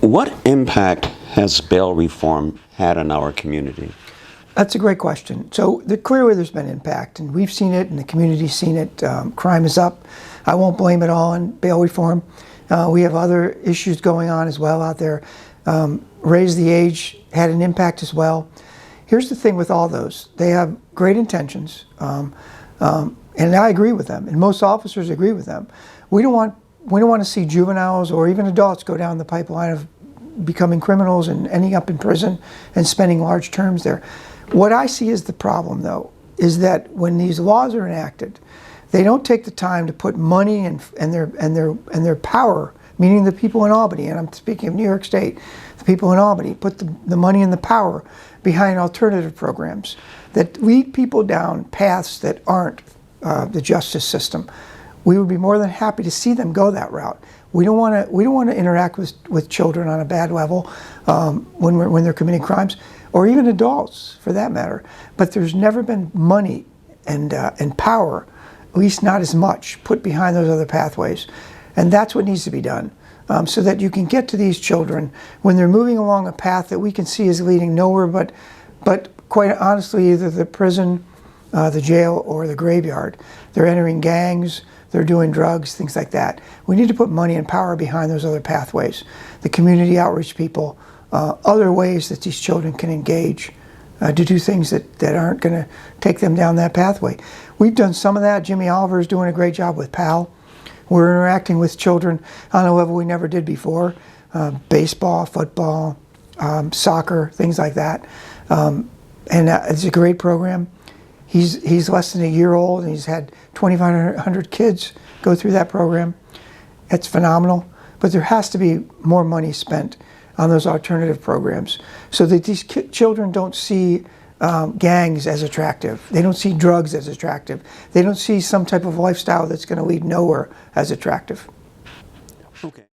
What impact has bail reform had on our community? That's a great question. So clearly there's been impact, and we've seen it, and the community's seen it. Crime is up. I won't blame it all on bail reform. We have other issues going on as well out there. Raise the age had an impact as well. Here's the thing with all those. They have great intentions, and I agree with them, and most officers agree with them. We don't want to see juveniles or even adults go down the pipeline of becoming criminals and ending up in prison and spending large terms there. What I see as the problem, though, is that when these laws are enacted, they don't take the time to put money and their power, meaning the people in Albany, and I'm speaking of New York State, the people in Albany, put the money and the power behind alternative programs that lead people down paths that aren't the justice system. We would be more than happy to see them go that route. We don't want to interact with children on a bad level when they're committing crimes, or even adults for that matter. But there's never been money and power, at least not as much, put behind those other pathways. And that's what needs to be done, so that you can get to these children when they're moving along a path that we can see is leading nowhere but quite honestly, either the prison, the jail, or the graveyard. They're entering gangs, they're doing drugs, things like that. We need to put money and power behind those other pathways. The community outreach people, other ways that these children can engage to do things that aren't going to take them down that pathway. We've done some of that. Jimmy Oliver is doing a great job with PAL. We're interacting with children on a level we never did before. Baseball, football, soccer, things like that. And it's a great program. He's less than a year old, and he's had 2,500 kids go through that program. It's phenomenal, but there has to be more money spent on those alternative programs so that these children don't see gangs as attractive. They don't see drugs as attractive. They don't see some type of lifestyle that's going to lead nowhere as attractive. Okay.